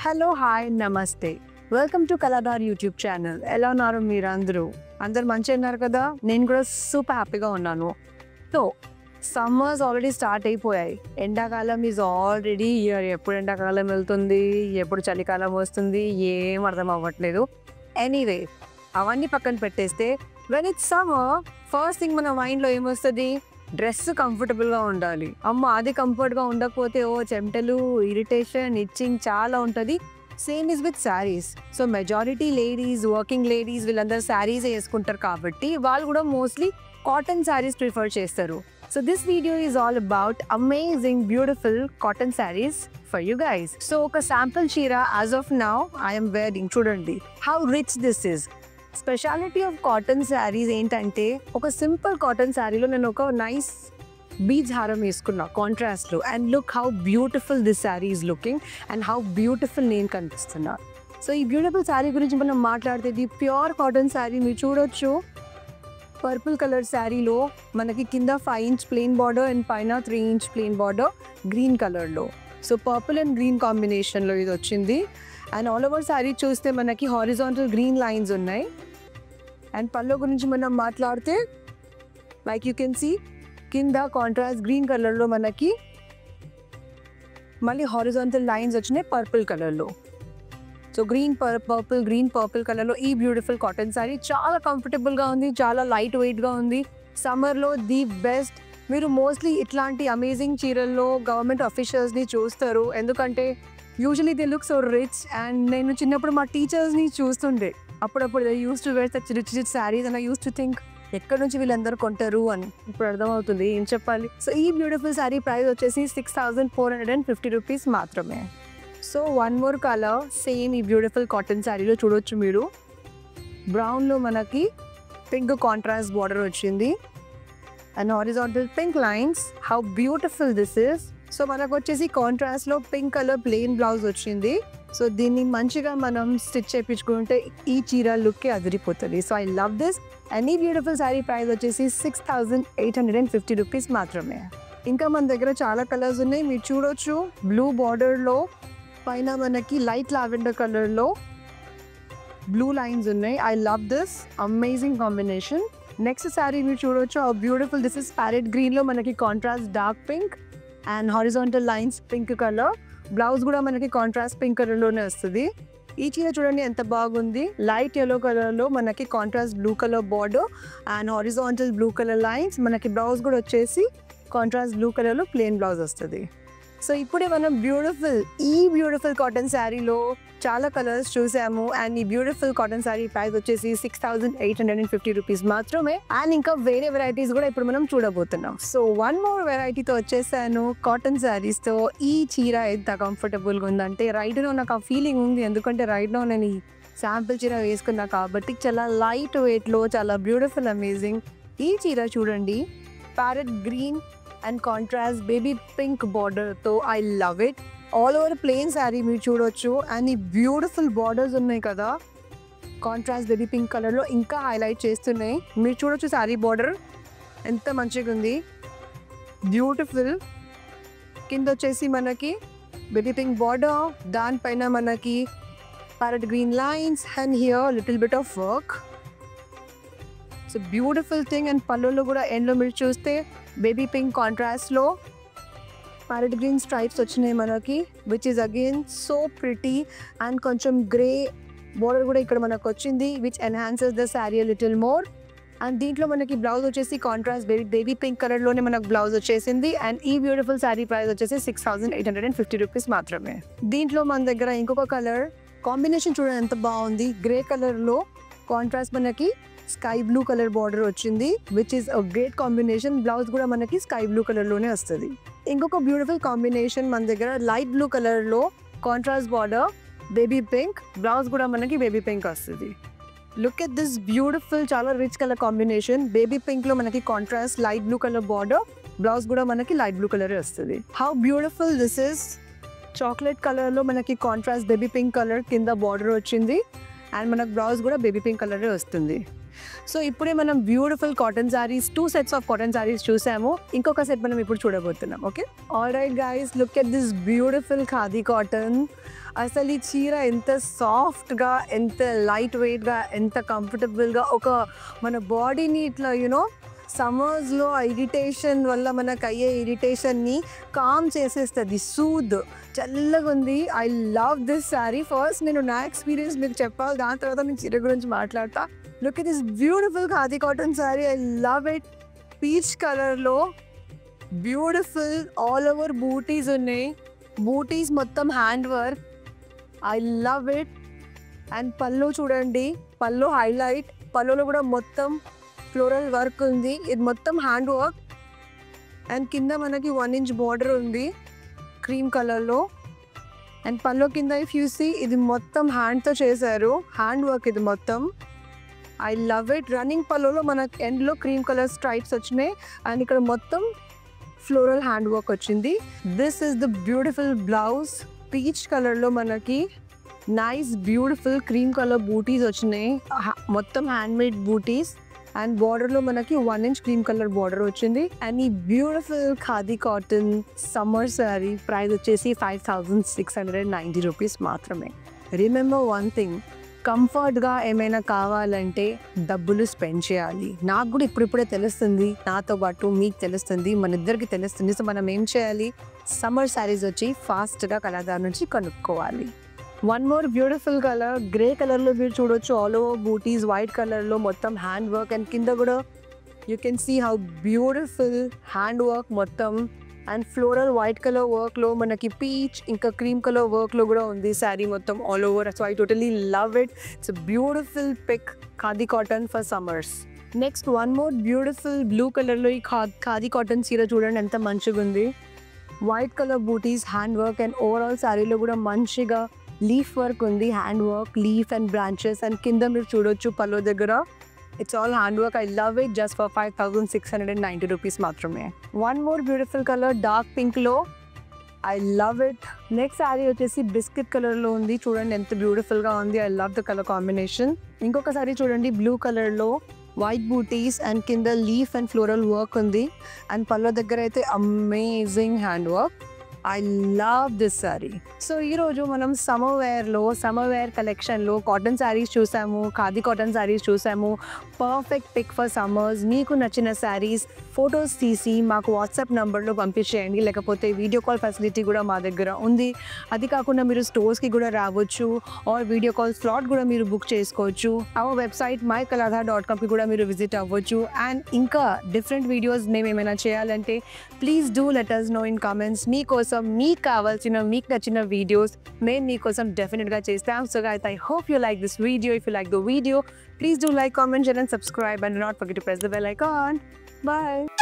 Hello hi నమస్తే welcome to కళాధార్ YouTube channel. ఎలా ఉన్నారు మీరు? అందరూ మంచిగా ఉన్నారు కదా? నేను కూడా సూపర్ హ్యాపీగా ఉన్నాను. సో సమ్మర్స్ ఆల్రెడీ స్టార్ట్ అయిపోయాయి. ఎండాకాలం ఈజ్ ఆల్రెడీ ఇయర్. ఎప్పుడు ఎండాకాలం వెళ్తుంది, ఎప్పుడు చలికాలం వస్తుంది, ఏం అర్థం అవ్వట్లేదు. ఎనీవే, అవన్నీ పక్కన పెట్టేస్తే when it's summer first thing మన మైండ్లో ఏమొస్తుంది? డ్రెస్ కంఫర్టబుల్గా ఉండాలి. అది కంఫర్ట్గా ఉండకపోతే చెమటలు, ఇరిటేషన్, ఇచ్చింగ్ చాలా ఉంటుంది. Same is with saris. So majority ladies, working ladies వీళ్ళందరూ శారీస్ వేసుకుంటారు కాబట్టి వాళ్ళు కూడా మోస్ట్లీ కాటన్ శారీస్ ప్రిఫర్ చేస్తారు. So this video is all about amazing beautiful cotton sarees for you guys. So oka sample cheera as of now I am wearing. Chudandi how rich this is. Speciality of cotton sarees ఏంటంటే ఒక simple cotton శారీలో నేను ఒక nice Beej హారం వేసుకున్నా contrast లో. And look how beautiful this sari is looking and how beautiful నేను కనిపిస్తున్నా. సో ఈ బ్యూటిఫుల్ శారీ గురించి మనం మాట్లాడితే ఇది ప్యూర్ కాటన్ శారీ. మీరు చూడొచ్చు, పర్పుల్ కలర్ శారీలో మనకి కింద 5 ఇంచ్ ప్లెయిన్ బార్డర్ అండ్ పైన 3 ఇంచ్ ప్లెయిన్ బార్డర్ గ్రీన్ కలర్లో. సో పర్పుల్ అండ్ గ్రీన్ కాంబినేషన్లో ఇది వచ్చింది. అండ్ ఆల్ ఓవర్ శారీ చూస్తే మనకి హారిజాంటల్ గ్రీన్ లైన్స్ ఉన్నాయి. అండ్ పళ్ళు గురించి మనం మాట్లాడితే లైక్ యూ కెన్ సీ కింద కాంట్రాస్ట్ గ్రీన్ కలర్లో మనకి మళ్ళీ హారిజాంటల్ లైన్స్ వచ్చినాయి పర్పుల్ కలర్లో. సో గ్రీన్ పర్పుల్ కలర్లో ఈ బ్యూటిఫుల్ కాటన్ శారీ చాలా కంఫర్టబుల్గా ఉంది, చాలా లైట్ వెయిట్గా ఉంది. సమ్మర్లో ది బెస్ట్. మీరు మోస్ట్లీ ఇట్లాంటి అమేజింగ్ చీరల్లో గవర్నమెంట్ ఆఫీషియల్స్ని చూస్తారు, ఎందుకంటే usually they look so rich. And నేను చిన్నప్పుడు మా టీచర్స్ని చూస్తుండే, అప్పుడప్పుడు they use to wear such rich saris and I use to think ఎక్కడి నుంచి వీళ్ళందరూ కొంటారు అని. ఇప్పుడు అర్థమవుతుంది ఏం చెప్పాలి. సో ఈ బ్యూటిఫుల్ శారీ ప్రైస్ వచ్చేసి 6,450 రూపీస్ మాత్రమే. So one more colour same ఈ బ్యూటిఫుల్ కాటన్ శారీలో చూడొచ్చు మీరు. బ్రౌన్లో మనకి పింక్ కాంట్రాస్ట్ బార్డర్ వచ్చింది and horizontal pink lines. How beautiful this is. So మనకు వచ్చేసి కాంట్రాస్ట్లో పింక్ కలర్ ప్లెయిన్ బ్లౌజ్ వచ్చింది. సో దీన్ని మంచిగా మనం స్టిచ్ చేయించుకుంటే ఈ చీర లుక్కే అదిరిపోతుంది. So I love this. And ఈ బ్యూటిఫుల్ శారీ ప్రైస్ వచ్చేసి 6,850 రూపీస్ మాత్రమే. ఇంకా మన దగ్గర చాలా కలర్స్ ఉన్నాయి, మీరు చూడొచ్చు. బ్లూ బార్డర్లో పైన మనకి లైట్ లావెండర్ కలర్లో బ్లూ లైన్స్ ఉన్నాయి. I love this amazing combination. Next sari మీరు చూడొచ్చు, బ్యూటిఫుల్. దిస్ ఇస్ ప్యారెట్ గ్రీన్లో మనకి contrast dark pink and horizontal lines pink colour. Blouse కూడా మనకి కాంట్రాస్ట్ పింక్ కలర్లోనే వస్తుంది. ఈ చీర చూడండి ఎంత బాగుంది. లైట్ ఎల్లో కలర్లో మనకి contrast blue colour border and horizontal blue colour lines. మనకి బ్లౌజ్ కూడా వచ్చేసి కాంట్రాస్ట్ బ్లూ కలర్లో ప్లెయిన్ బ్లౌజ్ వస్తుంది. సో ఇప్పుడే మనం ఈ బ్యూటిఫుల్ కాటన్ శారీలో చాలా కలర్స్ చూసాము. అండ్ ఈ బ్యూటిఫుల్ కాటన్ శారీ ప్రైస్ వచ్చేసి 6,850 రూపీస్ మాత్రమే. అండ్ ఇంకా వేరే వెరైటీస్ కూడా ఇప్పుడు మనం చూడబోతున్నాం. సో వన్ మోర్ వెరైటీతో వచ్చేసాను కాటన్ శారీస్తో. ఈ చీర ఎంత కంఫర్టబుల్గా ఉందంటే రైట్ నో నాకు ఆ ఫీలింగ్ ఉంది, ఎందుకంటే రైట్ నో నేను ఈ శాంపుల్ చీర వేసుకున్నా కాబట్టి. చాలా లైట్ వెయిట్లో చాలా బ్యూటిఫుల్ అమేజింగ్. ఈ చీర చూడండి, parrot green and contrast baby pink బార్డర్తో. I love it. All over plain sari మీరు చూడొచ్చు. అండ్ ఈ బ్యూటిఫుల్ బార్డర్స్ ఉన్నాయి కదా కాంట్రాస్ట్ బేబీ పింక్ కలర్లో, ఇంకా హైలైట్ చేస్తున్నాయి. మీరు చూడొచ్చు శారీ బార్డర్ ఎంత మంచిగా ఉంది, బ్యూటిఫుల్. కింద వచ్చేసి మనకి బేబీ పింక్ బార్డర్, దానిపైన మనకి parrot green lines and here little bit of work. So beautiful thing. And పళ్ళులో కూడా ఎండ్లో మీరు చూస్తే బేబీ పింక్ కాంట్రాస్ట్లో ప్యారెట్ గ్రీన్ స్ట్రైప్స్ వచ్చినాయి మనకి, which is again so pretty. And కొంచెం గ్రే బోర్డర్ కూడా ఇక్కడ మనకు వచ్చింది, which enhances the sari little more. And దీంట్లో మనకి బ్లౌజ్ వచ్చేసి కాంట్రాస్ట్ బేబీ పింక్ కలర్లోనే మనకు బ్లౌజ్ వచ్చేసింది. అండ్ ఈ బ్యూటిఫుల్ శారీ ప్రైస్ వచ్చేసి 6,850 రూపీస్ మాత్రమే. దీంట్లో మన దగ్గర ఇంకొక కలర్ కాంబినేషన్ చూడండి ఎంత బాగుంది. గ్రే కలర్లో కాంట్రాస్ట్ మనకి స్కై బ్లూ కలర్ బార్డర్ వచ్చింది, which is a great combination. Blouse కూడా మనకి స్కై బ్లూ కలర్లోనే వస్తుంది. ఇంకొక బ్యూటిఫుల్ కాంబినేషన్ మన దగ్గర లైట్ బ్లూ కలర్లో contrast border baby pink, blouse కూడా మనకి బేబీ పింక్ వస్తుంది. లుక్ ఎట్ దిస్ బ్యూటిఫుల్, చాలా రిచ్ కలర్ కాంబినేషన్. బేబీ పింక్లో మనకి contrast light blue colour border, blouse కూడా మనకి లైట్ బ్లూ కలర్ వస్తుంది. How beautiful this is. Chocolate కలర్లో మనకి కాంట్రాస్ట్ బేబీ పింక్ కలర్ కింద బార్డర్ వచ్చింది అండ్ మనకు బ్లౌజ్ కూడా బేబీ పింక్ కలరే వస్తుంది. సో ఇప్పుడే మనం beautiful cotton saris 2 sets of cotton saris చూసాము. ఇంకొక సెట్ మనం ఇప్పుడు చూడబోతున్నాం. Okay, alright guys, look at this beautiful khadi cotton. అసలు ఈ చీర ఎంత సాఫ్ట్గా, ఎంత లైట్ వెయిట్గా, ఎంత కంఫర్టబుల్గా ఒక మన బాడీని ఇట్లా సమ్మర్స్లో ఇరిటేషన్ వల్ల మనకు అయ్యే ఇరిటేషన్ని కామ్ చేసేస్తుంది. సూద్ చల్లగా ఉంది. I love this sari. First నేను నా ఎక్స్పీరియన్స్ మీకు చెప్పాలి, దాని తర్వాత నేను చీర గురించి మాట్లాడతా. Look at this beautiful khadi cotton sari. I love it. Peach కలర్లో బ్యూటిఫుల్ ఆల్ ఓవర్ బూటీస్ ఉన్నాయి. బూటీస్ మొత్తం hand work. I love it. And పళ్ళు చూడండి, పళ్ళు హైలైట్. పళ్ళులో కూడా మొత్తం ఫ్లోరల్ వర్క్ ఉంది. ఇది మొత్తం హ్యాండ్ వర్క్. అండ్ కింద మనకి 1 inch బార్డర్ ఉంది క్రీమ్ కలర్లో. అండ్ పళ్ళు కింద ఇఫ్ యూ సీ, ఇది మొత్తం హ్యాండ్తో చేశారు. హ్యాండ్ వర్క్ ఇది మొత్తం. I love it. రన్నింగ్ పళ్ళులో మనకి ఎండ్లో క్రీమ్ కలర్ స్ట్రైప్స్ వచ్చినాయి. అండ్ ఇక్కడ మొత్తం ఫ్లోరల్ హ్యాండ్ వర్క్ వచ్చింది. This is the beautiful blouse. Peach కలర్లో మనకి నైస్ బ్యూటిఫుల్ క్రీమ్ కలర్ బూటీస్ వచ్చినాయి. మొత్తం హ్యాండ్మేడ్ బూటీస్. అండ్ బార్డర్లో మనకి 1 inch క్రీమ్ కలర్ బార్డర్ వచ్చింది. అండ్ ఈ beautiful khadi cotton summer sari price వచ్చేసి 5690 రూపీస్ మాత్రమే. రిమెంబర్ వన్ థింగ్, కంఫర్ట్గా ఏమైనా కావాలంటే డబ్బులు స్పెండ్ చేయాలి. నాకు కూడా ఇప్పుడిప్పుడే తెలుస్తుంది, నాతో పాటు మీకు తెలుస్తుంది, మన ఇద్దరికి తెలుస్తుంది. సో మనం ఏం చేయాలి, సమ్మర్ శారీస్ వచ్చి ఫాస్ట్గా కళాదారు నుంచి కొనుక్కోవాలి. One more beautiful colour, grey కలర్లో మీరు చూడొచ్చు. ఆల్ ఓవర్ బూటీస్, వైట్ కలర్లో మొత్తం హ్యాండ్ వర్క్. అండ్ కింద కూడా you can see how beautiful hand work మొత్తం. అండ్ ఫ్లోరల్ వైట్ కలర్ వర్క్లో మనకి పీచ్ ఇంకా క్రీమ్ కలర్ వర్క్లో కూడా ఉంది శారీ మొత్తం all over. So I totally love it. It's beautiful pick khadi cotton for summers. Next one more beautiful blue కలర్లో ఈ ఖాదీ కాటన్ చీర చూడండి ఎంత మంచిగా ఉంది. White colour bootis, hand work. And overall శారీలో కూడా మంచిగా లీఫ్ వర్క్ ఉంది. Hand work, leaf and branches. And కింద మీరు చూడొచ్చు పల్లో దగ్గర it's all hand work. I love it. Just for 5690 rupees మాత్రమే. One more beautiful colour dark పింక్లో. I love it. Next sari వచ్చేసి బిస్కెట్ కలర్లో ఉంది. చూడండి ఎంత బ్యూటిఫుల్గా ఉంది. I love the colour combination. ఇంకొక సారీ చూడండి బ్లూ కలర్లో, వైట్ బూటీస్ అండ్ కింద లీఫ్ అండ్ ఫ్లోరల్ వర్క్ ఉంది. అండ్ పల్లో దగ్గర అయితే amazing hand work. I love this sari. So ఈరోజు మనం సమ్మర్ వేర్ కలెక్షన్లో కాటన్ శారీస్ చూసాము, ఖాదీ కాటన్ శారీస్ చూసాము. Perfect pick for summers. మీకు నచ్చిన శారీస్ ఫొటోస్ తీసి మాకు వాట్సాప్ నెంబర్లో పంపించేయండి, లేకపోతే వీడియో కాల్ ఫెసిలిటీ కూడా మా దగ్గర ఉంది. అది కాకుండా మీరు స్టోర్స్కి కూడా రావచ్చు, ఆర్ వీడియో కాల్ స్లాట్ కూడా మీరు బుక్ చేసుకోవచ్చు. అవర్ వెబ్సైట్ mykaladha.com కూడా మీరు విజిట్ అవ్వచ్చు. అండ్ ఇంకా డిఫరెంట్ వీడియోస్ మేము ఏమైనా చేయాలంటే please do let us know in comments. మీకోసం మీకు కావాల్సిన, మీకు నచ్చిన వీడియోస్ మేము మీకోసం డెఫినెట్గా చేస్తాం. So guys, I hope you like this video. If you like the video, please do like, comment, share and subscribe, and do not forget to press the bell icon. Bye.